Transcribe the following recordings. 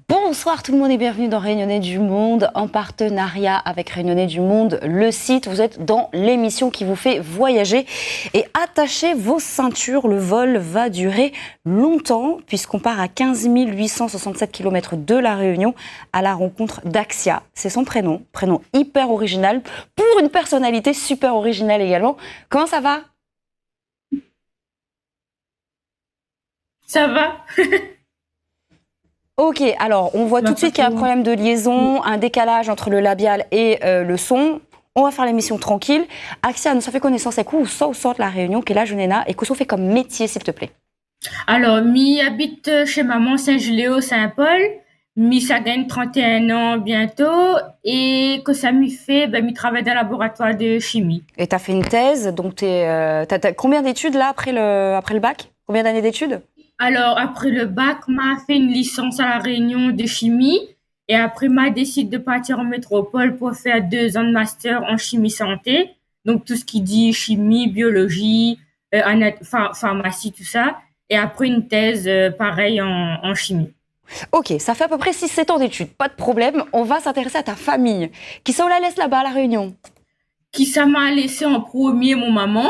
Bonsoir tout le monde et bienvenue dans Rayonner du Monde en partenariat avec Rayonner du Monde, le site. Vous êtes dans l'émission qui vous fait voyager et attachez vos ceintures. Le vol va durer longtemps puisqu'on part à 15 867 km de La Réunion à la rencontre d'Axia. C'est son prénom hyper original pour une personnalité super originale également. Comment ça va ? Ça va? Ok, alors on voit tout de suite qu'il y a un problème de liaison, un décalage entre le labial et le son. On va faire l'émission tranquille. Axia, nous ça fait connaissance avec où sort La Réunion, qui est la Junena, et que ça fait comme métier, s'il te plaît. Alors, mi habite chez maman Saint-Juléo, Saint-Paul. Mi ça gagne 31 ans bientôt. Et que ça mi fait, mi travaille dans le laboratoire de chimie. Et tu as fait une thèse, donc t'as combien d'études là après le bac? Combien d'années d'études? Alors, après le bac, m'a fait une licence à La Réunion de chimie. Et après, m'a décidé de partir en métropole pour faire 2 ans de master en chimie santé. Donc, tout ce qui dit chimie, biologie, pharmacie, tout ça. Et après, une thèse, pareil, en chimie. Ok, ça fait à peu près 6-7 ans d'études, pas de problème. On va s'intéresser à ta famille. Qui ça on la laisse là-bas à La Réunion? Qui ça m'a laissé en premier, mon maman.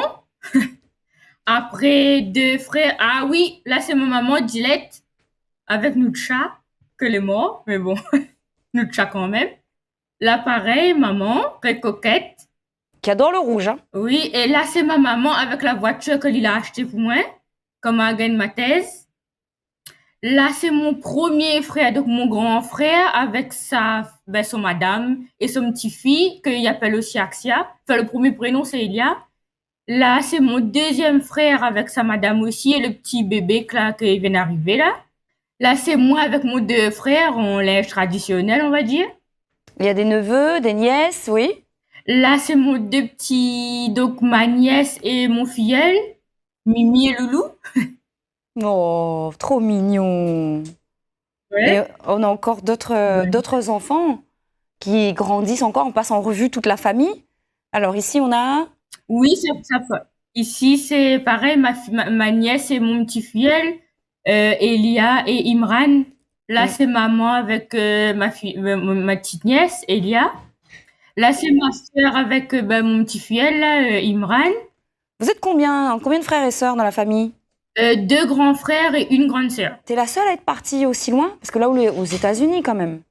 Après, 2 frères. Ah oui, là, c'est mon maman, Gillette, avec notre chat, que est mort, mais bon, notre chat quand même. Là, pareil, maman, très coquette. Qui adore le rouge, hein? Oui, et là, c'est ma maman avec la voiture qu'il a achetée pour moi, comme elle gagne ma thèse. Là, c'est mon premier frère, donc mon grand frère, avec son madame et son petit-fille, qu'il appelle aussi Axia. Enfin, le premier prénom, c'est Elia. Là, c'est mon deuxième frère avec sa madame aussi et le petit bébé là, qui vient d'arriver là. Là, c'est moi avec mon 2 frères en linge traditionnel, on va dire. Il y a des neveux, des nièces, oui. Là, c'est mon 2 petits, donc ma nièce et mon filleul, Mimi et Loulou. Oh, trop mignon. Et Ouais. on a encore d'autres enfants qui grandissent encore, on passe en revue toute la famille. Alors ici, on a... Oui, c'est ça. Ici, c'est pareil, ma nièce et mon petit filleul, Elia et Imran. Là, c'est maman avec ma petite nièce, Elia. Là, c'est ma sœur avec mon petit filleul, là, Imran. Vous êtes combien de frères et sœurs dans la famille? 2 grands frères et une grande sœur. T'es la seule à être partie aussi loin? Parce que là, aux États-Unis quand même,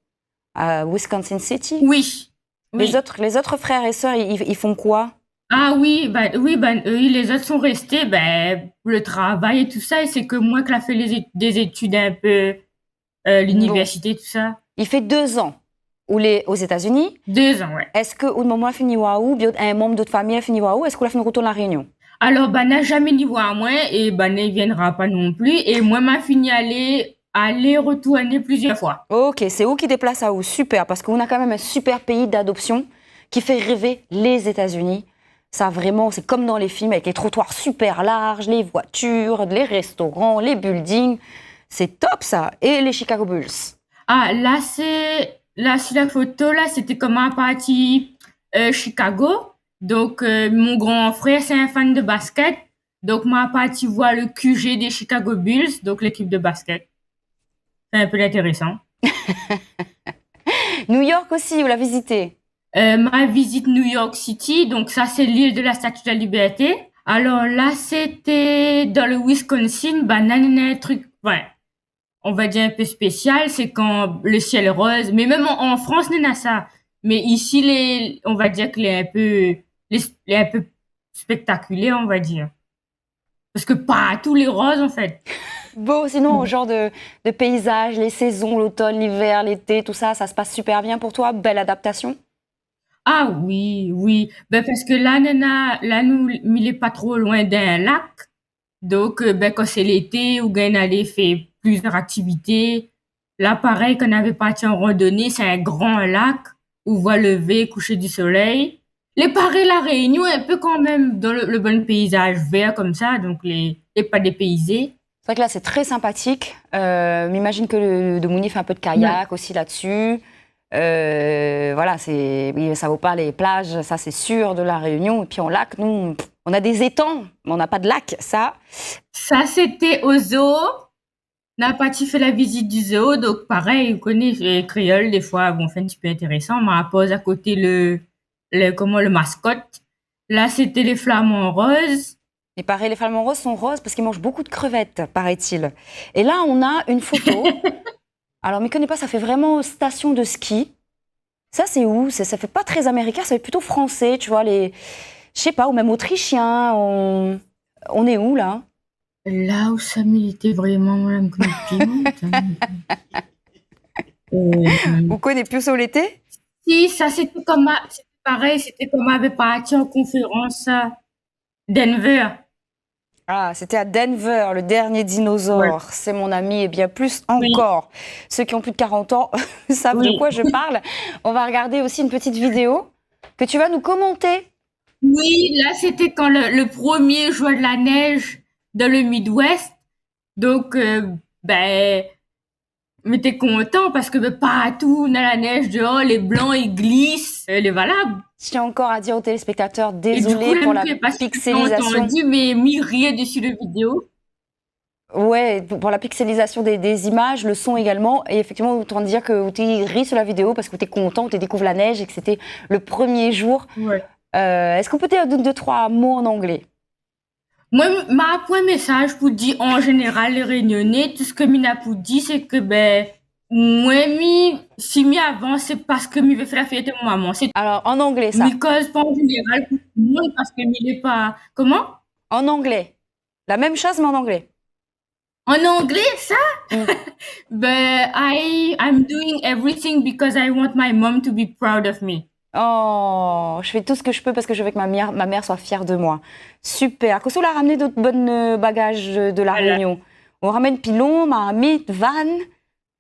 à Wisconsin City. Oui, oui. Les autres frères et sœurs, ils font quoi? Ah oui, eux, les autres sont restés, le travail et tout ça, et c'est que moi qui a fait des études un peu, Bon, l'université, tout ça. il fait 2 ans aux États-Unis. 2 ans, ouais. Est-ce que au moment où fini waouh, un membre de votre famille a fini waouh, est-ce qu'on a fini retour à la Réunion? Alors, n'a jamais ni voir moi, et ne viendra pas non plus, et moi, m'a fini aller retourner plusieurs fois. Ok, c'est où qui déplace à où? Super, parce qu'on a quand même un super pays d'adoption qui fait rêver les États-Unis. Ça vraiment, c'est comme dans les films avec les trottoirs super larges, les voitures, les restaurants, les buildings. C'est top ça. Et les Chicago Bulls. Ah, là, sur la photo, là, c'était comme un parti Chicago. Donc, mon grand frère, c'est un fan de basket. Donc, ma partie voir le QG des Chicago Bulls, donc l'équipe de basket. C'est un peu intéressant. New York aussi, vous la visité? Ma visite New York City, donc ça, c'est l'île de la Statue de la Liberté. Alors là, c'était dans le Wisconsin, un truc, ouais, on va dire un peu spécial, c'est quand le ciel est rose, mais même en France, on a ça. Mais ici, on va dire qu'il est un peu spectaculaire, on va dire. Parce que pas tous les roses, en fait. Bon, sinon, au genre de paysage, les saisons, l'automne, l'hiver, l'été, tout ça, ça se passe super bien pour toi? Belle adaptation? Ah oui, oui. Parce que là, nous, il est pas trop loin d'un lac. Donc, quand c'est l'été, ou bien aller faire plusieurs activités. Là, pareil, quand on avait parti en randonnée, c'est un grand lac où on voit lever, coucher du soleil. Les pareils, la Réunion, est un peu quand même dans le bon paysage vert comme ça, donc les pas dépaysés. C'est vrai que là, c'est très sympathique. M'imagine que de Mouni fait un peu de Ouais. kayak aussi là-dessus. Voilà, oui, ça vaut pas les plages, ça c'est sûr, de la Réunion. Et puis en lac, nous, on a des étangs, mais on n'a pas de lac, ça. Ça, c'était au zoo. n'a pas fait la visite du zoo, donc pareil, on connaît les créoles, des fois, bon, fait un petit peu intéressant, mais on pose à côté le mascotte. Là, c'était les flamants roses. Et pareil, les flamants roses sont roses parce qu'ils mangent beaucoup de crevettes, paraît-il. Et là, on a une photo. Alors, ne me connais pas, ça fait vraiment station de ski. Ça, c'est où? Ça fait pas très américain, ça fait plutôt français, tu vois, je sais pas, ou même autrichien. On est où, là? Là où ça militait vraiment, Madame Vous connaissez plus où l'été? Si, ça, c'était pareil, c'était comme avait parti en conférence à Denver. Ah, c'était à Denver, le dernier dinosaure. Ouais. C'est mon ami, et bien plus encore. Oui. Ceux qui ont plus de 40 ans savent de quoi je parle. On va regarder aussi une petite vidéo que tu vas nous commenter. Oui, là, c'était quand le premier jour de la neige dans le Midwest. Donc, mais t'es content parce que partout dans la neige dehors, les blancs, ils glissent. Elle est valable. Je tiens encore à dire aux téléspectateurs, désolé pour la pixelisation. Entendu, mais mis rien dessus la vidéo. Ouais, pour la pixelisation des images, le son également. Et effectivement, autant dire que tu ris sur la vidéo parce que tu es content, tu découvres la neige et que c'était le premier jour. Ouais. Est-ce qu'on peut dire 2-3 mots en anglais? Moi, ma point message pour dire en général les Réunionnais, tout ce que mina pour dire, c'est que moi, si mi avant, c'est parce que mi veut faire la fête de mon maman. Alors, en anglais, ça. Mi cause pas en général pour tout le monde parce que mi n'est pas. Comment? En anglais. La même chose, mais en anglais. En anglais, ça? I'm doing everything because I want my mom to be proud of me. Oh, je fais tout ce que je peux parce que je veux que ma mère soit fière de moi. Super. Qu'est-ce qu'on a ramené d'autres bonnes bagages de la Réunion? On ramène pilon, marmite, vanne.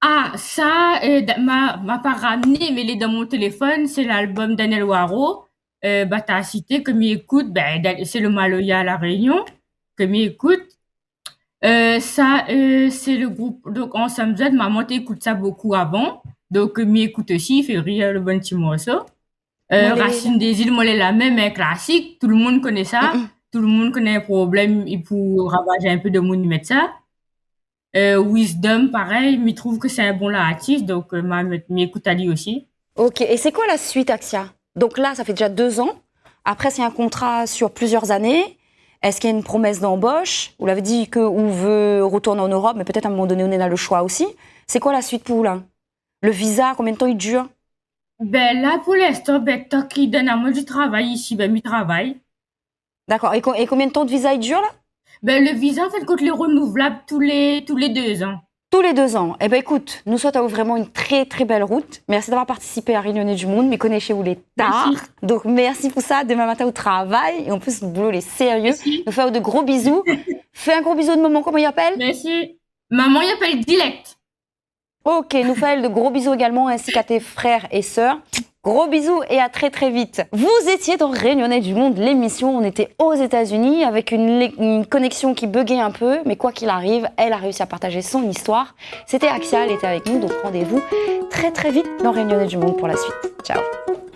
Ah, ça, m'a pas ramené, mais il est dans mon téléphone. C'est l'album Daniel Waro. T'as cité que m'y écoute. C'est le Maloya à la Réunion que m'y écoute. Ça, c'est le groupe. Donc, Ensemble Z, maman t'écoute ça beaucoup avant. Donc, m'y écoute aussi. Il fait rire le bon petit morceau. Racine des îles, moi, la même, un classique. Tout le monde connaît ça. Tout le monde connaît un problème. Il faut ravager un peu de monde, mettre ça. Wisdom, pareil, il trouve que c'est un bon artiste, donc m'écoute à lui aussi. Ok, et c'est quoi la suite, Axia? Donc là, ça fait déjà 2 ans. Après, c'est un contrat sur plusieurs années. Est-ce qu'il y a une promesse d'embauche? Vous l'avez dit qu'on veut retourner en Europe, mais peut-être à un moment donné, on a le choix aussi. C'est quoi la suite pour vous, là? Le visa, combien de temps il dure? Là, pour l'instant, tant qu'il donne à moi du travail ici, il travaille. D'accord, et combien de temps de visa il dure, là? Le visa, en fait, compte les renouvelables tous les 2 ans. Tous les 2 ans. Eh bien, écoute, nous souhaitons vraiment une très, très belle route. Merci d'avoir participé à Réunionnais du Monde, mais connaissez-vous les tard. Merci. Donc, merci pour ça. Demain matin au travail. Et en plus, le boulot est sérieux. Merci. Nous faisons de gros bisous. Fais un gros bisou de maman. Comment il appelle? Merci. Maman, il appelle Dilect. Ok, nous faisons de gros bisous également, ainsi qu'à tes frères et sœurs. Gros bisous et à très très vite. Vous étiez dans Réunionnais du Monde, l'émission. On était aux États-Unis avec une connexion qui buguait un peu, mais quoi qu'il arrive, elle a réussi à partager son histoire. C'était Axia, elle était avec nous, donc rendez-vous très très vite dans Réunionnais du Monde pour la suite. Ciao.